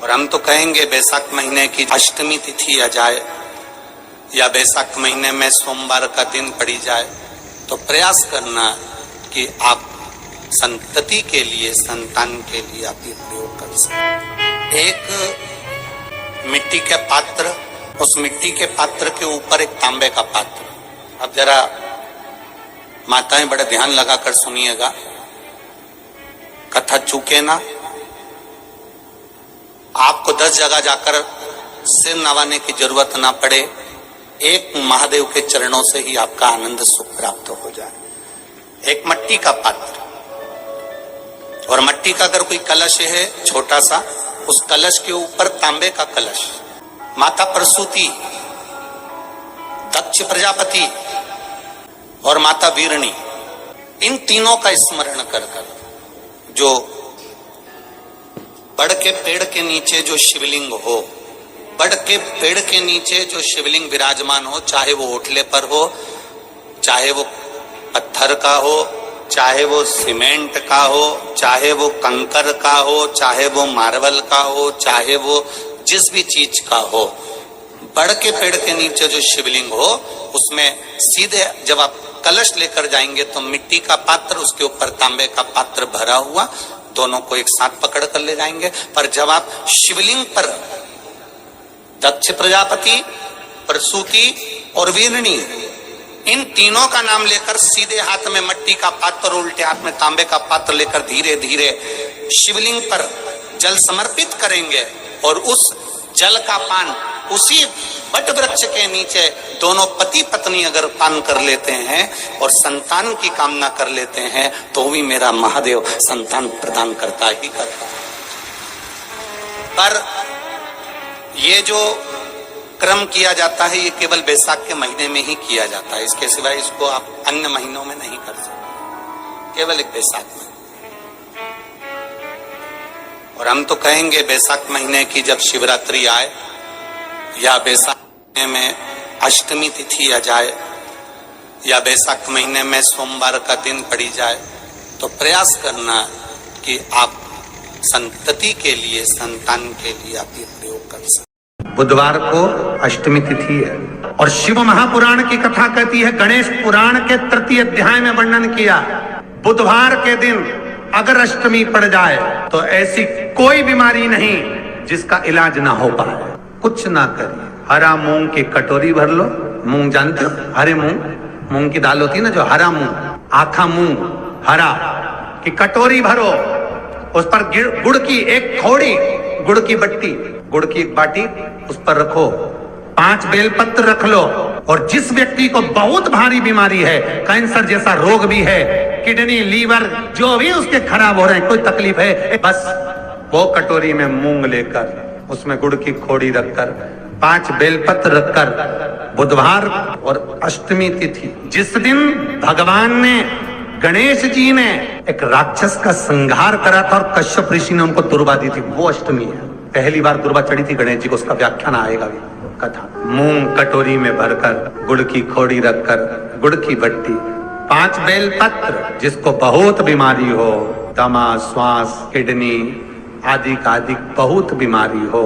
और हम तो कहेंगे बैसाख महीने की अष्टमी तिथि आ जाए या बैसाख महीने में सोमवार का दिन पड़ी जाए तो प्रयास करना कि आप संतति के लिए, संतान के लिए आप ये प्रयोग कर सकें। एक मिट्टी के पात्र, उस मिट्टी के पात्र के ऊपर एक तांबे का पात्र। अब जरा माताएं बड़े ध्यान लगाकर सुनिएगा, कथा चूके ना। आपको 10 जगह जाकर सिर नवाने की जरूरत ना पड़े, एक महादेव के चरणों से ही आपका आनंद सुख प्राप्त हो जाए। एक मट्टी का पात्र, और मट्टी का अगर कोई कलश है छोटा सा, उस कलश के ऊपर तांबे का कलश, माता प्रसूति, दक्ष प्रजापति और माता वीरणी, इन तीनों का स्मरण कर कर जो बड़ के पेड़ के नीचे जो शिवलिंग हो, बड़ के पेड़ के नीचे जो शिवलिंग विराजमान हो, चाहे वो ओटले पर हो, चाहे वो पत्थर का हो, चाहे वो सीमेंट का हो, चाहे वो कंकर का हो, चाहे वो मार्बल का हो, चाहे वो जिस भी चीज का हो, बड़ के पेड़ के नीचे जो शिवलिंग हो उसमें सीधे जब आप कलश लेकर जाएंगे तो मिट्टी का पात्र, उसके ऊपर तांबे का पात्र भरा हुआ, दोनों को एक साथ पकड़ कर ले जाएंगे। पर जब आप शिवलिंग पर दक्ष प्रजापति, प्रसूति और वीरणी, इन तीनों का नाम लेकर सीधे हाथ में मट्टी का पात्र और उल्टे हाथ में तांबे का पात्र लेकर धीरे धीरे शिवलिंग पर जल समर्पित करेंगे और उस जल का पान उसी वट वृक्ष के नीचे दोनों पति पत्नी अगर पान कर लेते हैं और संतान की कामना कर लेते हैं तो भी मेरा महादेव संतान प्रदान करता ही करता। पर ये जो क्रम किया जाता है ये केवल बैसाख के महीने में ही किया जाता है, इसके सिवाय इसको आप अन्य महीनों में नहीं कर सकते, केवल एक बैसाख में। और हम तो कहेंगे बैसाख महीने की जब शिवरात्रि आए या बैसाख महीने में अष्टमी तिथि आ जाए या बैसाख महीने में सोमवार का दिन पड़ी जाए तो प्रयास करना कि आप संतति के लिए, संतान के लिए आप ये प्रयोग कर सकें। बुधवार को अष्टमी तिथि है और शिव महापुराण की कथा कहती है, गणेश पुराण के 3 अध्याय में वर्णन किया, बुधवार के दिन अगर अष्टमी पड़ जाए तो ऐसी कोई बीमारी नहीं जिसका इलाज ना हो पाए। कुछ ना करिए, हरा मूंग की कटोरी भर लो, मूंग जानते हो, हरे मूंग, मूंग की दाल होती है ना जो हरा मूंग, आखा मूंग हरा की कटोरी भरो, उस पर गुड़ की एक थोड़ी, गुड़ की बट्टी, गुड़ की एक बाटी उस पर रखो, 5 बेलपत्र रख लो, और जिस व्यक्ति को बहुत भारी बीमारी है, कैंसर जैसा रोग भी है, किडनी, लीवर जो भी उसके खराब हो रहे हैं, कोई तकलीफ है, बस वो कटोरी में मूंग लेकर उसमें गुड़ की खोड़ी रखकर 5 बेलपत्र रखकर बुधवार और अष्टमी तिथि जिस दिन भगवान ने, गणेश जी ने एक राक्षस का संहार करा था और कश्यप ऋषि ने उनको दुर्वा दी थी, वो अष्टमी है। पहली बार दुर्वा चढ़ी थी गणेश जी को, उसका व्याख्यान आएगा भी कथा। मूंग कटोरी में भरकर, गुड़ की खोड़ी रखकर, गुड़ की बट्टी, 5 बेलपत्र, जिसको बहुत बीमारी हो, दमा, श्वास, किडनी आदि का आदि बहुत बीमारी हो,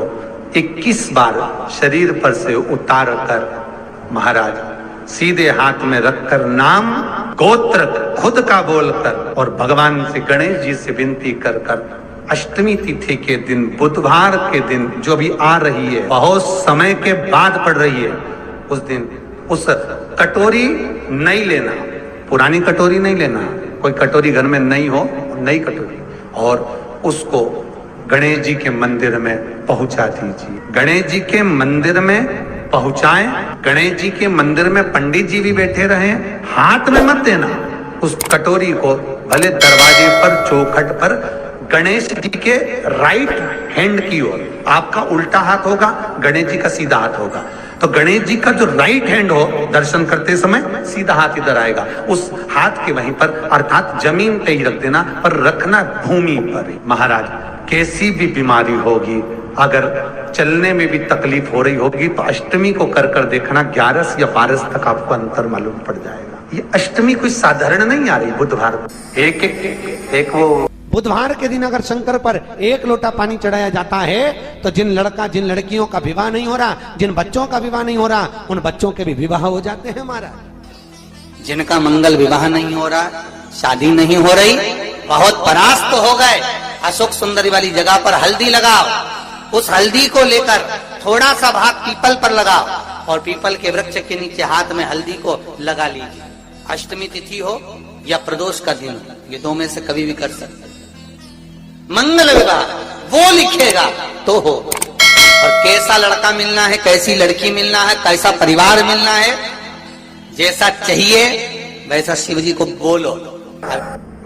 21 बार शरीर पर से उतार कर महाराज सीधे हाथ में रखकर नाम गोत्र खुद का बोलकर और भगवान से, गणेश जी से विनती कर कर अष्टमी तिथि के दिन, बुधवार के दिन जो भी आ रही है, बहुत समय के बाद पड़ रही है, उस दिन उस कटोरी नहीं लेना, पुरानी कटोरी नहीं लेना, कोई कटोरी घर में नहीं हो, नई कटोरी, और उसको गणेश जी के मंदिर में पहुंचा दीजिए। गणेश जी के मंदिर में पहुंचाएं, गणेश जी के मंदिर में पंडित जी भी बैठे रहे, हाथ में मत देना उस कटोरी को, भले दरवाजे पर, चौखट पर, गणेश जी के राइट हैंड की ओर, आपका उल्टा हाथ होगा, गणेश जी का सीधा हाथ होगा, तो गणेश जी का जो राइट हैंड हो, दर्शन करते समय सीधा हाथ इधर आएगा, उस हाथ के वहीं पर, अर्थात जमीन पे ही रख देना, पर रखना भूमि पर। महाराज कैसी भी बीमारी होगी, अगर चलने में भी तकलीफ हो रही होगी तो अष्टमी को कर कर देखना, 11 या 12 तक आपको अंतर मालूम पड़ जाएगा। ये अष्टमी कोई साधारण नहीं आ रही, बुधवार एक वो बुधवार के दिन अगर शंकर पर 1 लोटा पानी चढ़ाया जाता है तो जिन लड़कियों का विवाह नहीं हो रहा, जिन बच्चों का विवाह नहीं हो रहा, उन बच्चों के भी विवाह हो जाते हैं महाराज। जिनका मंगल विवाह नहीं हो रहा, शादी नहीं हो रही, बहुत परास्त हो गए, अशोक सुंदरी वाली जगह पर हल्दी लगाओ, उस हल्दी को लेकर थोड़ा सा भाग पीपल पर लगाओ और पीपल के वृक्ष के नीचे हाथ में हल्दी को लगा लीजिए। अष्टमी तिथि हो या प्रदोष का दिन हो, ये दो में से कभी भी कर सकते। मंगल विवाह वो लिखेगा तो हो। और कैसा लड़का मिलना है, कैसी लड़की मिलना है, कैसा परिवार मिलना है, जैसा चाहिए वैसा शिव जी को बोलो।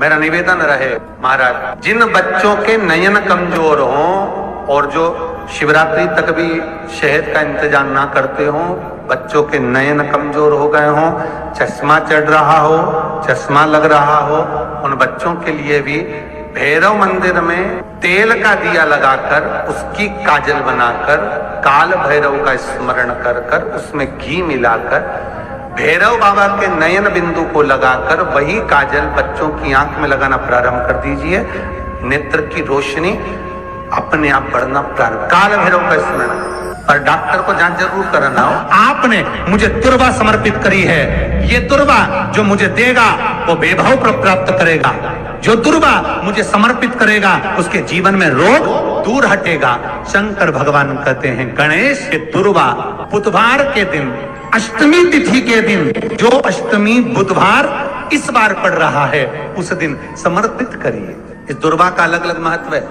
मेरा निवेदन रहे महाराज, जिन बच्चों के नयन कमजोर हों और जो शिवरात्रि तक भी शहद का इंतजाम ना करते हों, बच्चों के नयन कमजोर हो गए हों, चश्मा चढ़ रहा हो, चश्मा लग रहा हो, उन बच्चों के लिए भी भैरव मंदिर में तेल का दिया लगाकर उसकी काजल बनाकर काल भैरव का स्मरण कर कर उसमें घी मिलाकर भैरव बाबा के नयन बिंदु को लगाकर वही काजल बच्चों की आंख में लगाना प्रारंभ कर दीजिए। नेत्र की रोशनी अपने आप बढ़ना प्रारंभ, काल भैरव का स्मरण। और डॉक्टर को जांच जरूर कराना हो। आपने मुझे तुरबा समर्पित करी है, ये तुरबा जो मुझे देगा वो वैभव प्राप्त करेगा, जो तुरबा मुझे समर्पित करेगा उसके जीवन में रोग दूर हटेगा। शंकर भगवान कहते हैं गणेश के तुरबा बुधवार के दिन, अष्टमी तिथि के दिन, जो अष्टमी बुधवार इस बार पड़ रहा है उस दिन समर्पित करिए। इस दुर्वा का अलग अलग महत्व है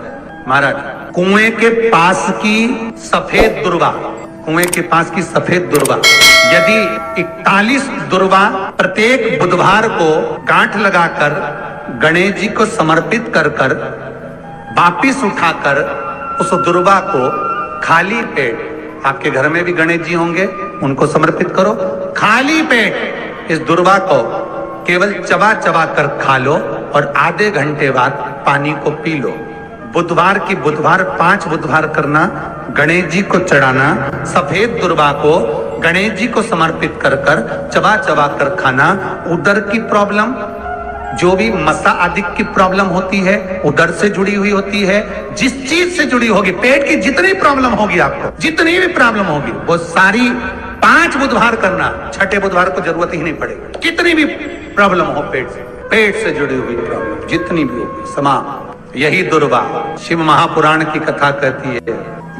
महाराज। कुएं के पास की सफेद दुर्वा, कुएं के पास की सफेद दुर्वा, यदि 41 दुर्वा प्रत्येक बुधवार को गांठ लगाकर गणेश जी को समर्पित कर कर वापिस उठाकर उस दुर्वा को खाली पेट, आपके घर में भी गणेश जी होंगे उनको समर्पित करो, खाली पेट इस दुर्वा को केवल चबा चबा कर खा लो और आधे घंटे बाद पानी को पी लो। बुधवार की बुधवार 5 बुधवार करना, गणेश जी को चढ़ाना, सफेद दुर्वा को गणेश जी को समर्पित कर कर चबा चबा कर खाना। उदर की प्रॉब्लम, जो भी मसा आदि की प्रॉब्लम होती है उदर से जुड़ी हुई होती है, जिस चीज से जुड़ी होगी, पेट की जितनी प्रॉब्लम होगी आपको, जितनी भी प्रॉब्लम होगी वो सारी 5 बुधवार करना, छठे बुधवार को जरूरत ही नहीं पड़ेगी। कितनी भी प्रॉब्लम हो पेट से जुड़ी हुई प्रॉब्लम जितनी भी होगी समाप्त। यही दुर्वा शिव महापुराण की कथा कहती है,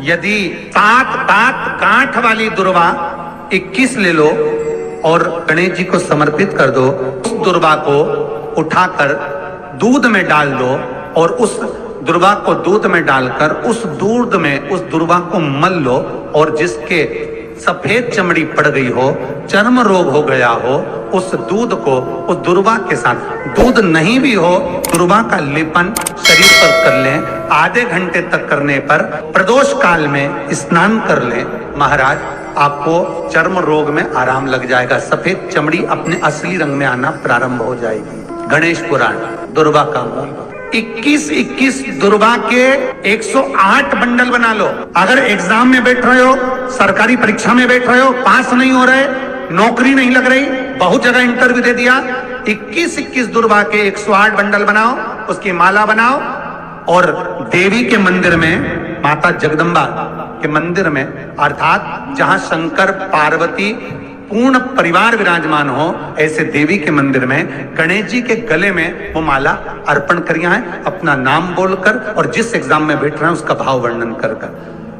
यदि 7 गांठ वाली दुर्वा 21 ले लो और गणेश जी को समर्पित कर दो, उस दुर्वा को उठाकर दूध में डाल दो और उस दुर्वा को दूध में डालकर उस दूध में उस दुर्वा को मल लो और जिसके सफेद चमड़ी पड़ गई हो, चर्म रोग हो गया हो, उस दूध को उस दुर्वा के साथ, दूध नहीं भी हो दुर्वा का लेपन शरीर पर कर लें। आधे घंटे तक करने पर प्रदोष काल में स्नान कर लें महाराज, आपको चर्म रोग में आराम लग जाएगा, सफेद चमड़ी अपने असली रंग में आना प्रारंभ हो जाएगी। गणेश पुराण दुर्वा का मूल 21 दुर्वा के 108 बंडल बना लो। अगर एग्जाम में बैठ रहे हो, सरकारी परीक्षा में बैठ रहे हो, पास नहीं हो रहे, नौकरी नहीं लग रही, बहुत जगह इंटरव्यू दे दिया, 21 दुर्वा के 108 बंडल बनाओ, उसकी माला बनाओ और देवी के मंदिर में, माता जगदम्बा के मंदिर में, अर्थात जहां शंकर पार्वती पूर्ण परिवार विराजमान हो, ऐसे देवी के मंदिर में गणेश जी के गले में वो माला अर्पण करिया है, अपना नाम बोलकर और जिस एग्जाम में बैठ रहे हैं उसका भाव वर्णन कर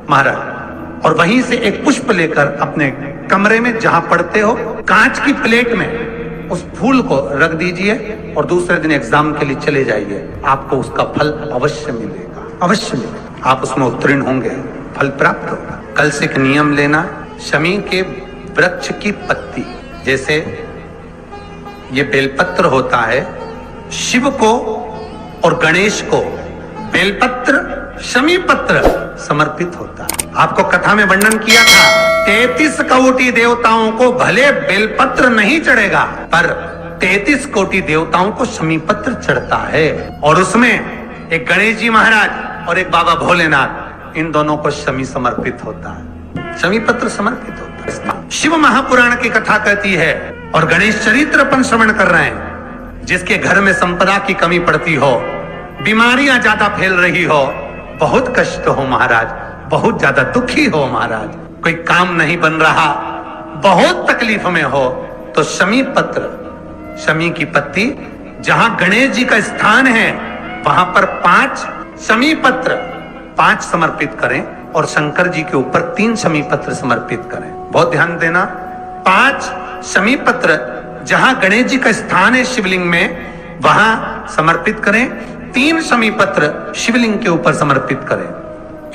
महाराज। और वहीं से एक पुष्प लेकर अपने कमरे में जहां पढ़ते हो कांच की प्लेट में उस फूल को रख दीजिए और दूसरे दिन एग्जाम के लिए चले जाइए, आपको उसका फल अवश्य मिलेगा, अवश्य मिलेगा, आप उसमें उत्तीर्ण होंगे, फल प्राप्त होगा। कल से एक नियम लेना, शमी के वृक्ष की पत्ती, जैसे ये बेलपत्र होता है, शिव को और गणेश को बेलपत्र शमी पत्र समर्पित होता है। आपको कथा में वर्णन किया था, 33 कोटि देवताओं को भले बेलपत्र नहीं चढ़ेगा पर 33 कोटि देवताओं को शमी पत्र चढ़ता है। और उसमें एक गणेश जी महाराज और एक बाबा भोलेनाथ, इन दोनों को शमी समर्पित होता है, शमी पत्र समर्पित होता है। शिव महापुराण की कथा कहती है और गणेश चरित्र अपन श्रवण कर रहे हैं, जिसके घर में संपदा की कमी पड़ती हो, बीमारियां ज्यादा फैल रही हो, बहुत कष्ट हो महाराज, बहुत ज्यादा दुखी हो महाराज, कोई काम नहीं बन रहा, बहुत तकलीफ में हो, तो शमी पत्र, शमी की पत्ती, जहां गणेश जी का स्थान है वहां पर 5 शमी पत्र 5 समर्पित करें और शंकर जी के ऊपर 3 शमी पत्र समर्पित करें। बहुत ध्यान देना, 5 शमी पत्र जहां गणेश जी का स्थान है शिवलिंग में वहां समर्पित करें, 3 शमी पत्र शिवलिंग के ऊपर समर्पित करें।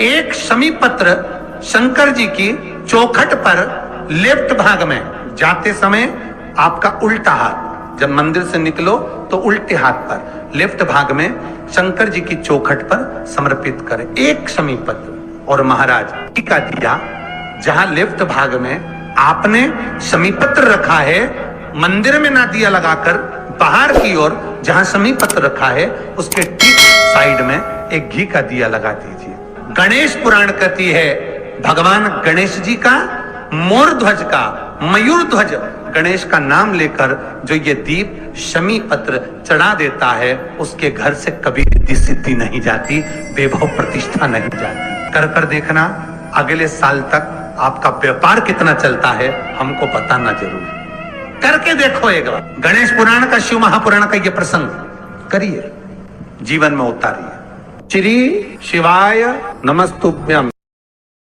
1 शमी पत्र शंकर जी की चौखट पर लेफ्ट भाग में जाते समय आपका उल्टा हाथ, जब मंदिर से निकलो तो उल्टे हाथ पर लेफ्ट भाग में शंकर जी की चौखट पर समर्पित करें 1 शमी पत्र। और महाराज टीका दिया, जहां लेफ्ट भाग में आपने शमी पत्र रखा है, मंदिर में ना दिया लगाकर बाहर की ओर जहां शमी पत्र रखा है उसके ठीक साइड में एक घी का दिया लगा दीजिए। गणेश पुराण कहती है भगवान गणेश जी का, मोर ध्वज का, मयूर ध्वज गणेश का नाम लेकर जो ये दीप शमी पत्र चढ़ा देता है उसके घर से कभी रिद्धि सिद्धि नहीं जाती, वैभव प्रतिष्ठा नहीं जाती। कर कर देखना, अगले साल तक आपका व्यापार कितना चलता है हमको बताना जरूर, करके देखो एक बार। गणेश पुराण का, शिव महापुराण का ये प्रसंग करिए, जीवन में उतारिए। श्री शिवाय नमस्तुभ्यम।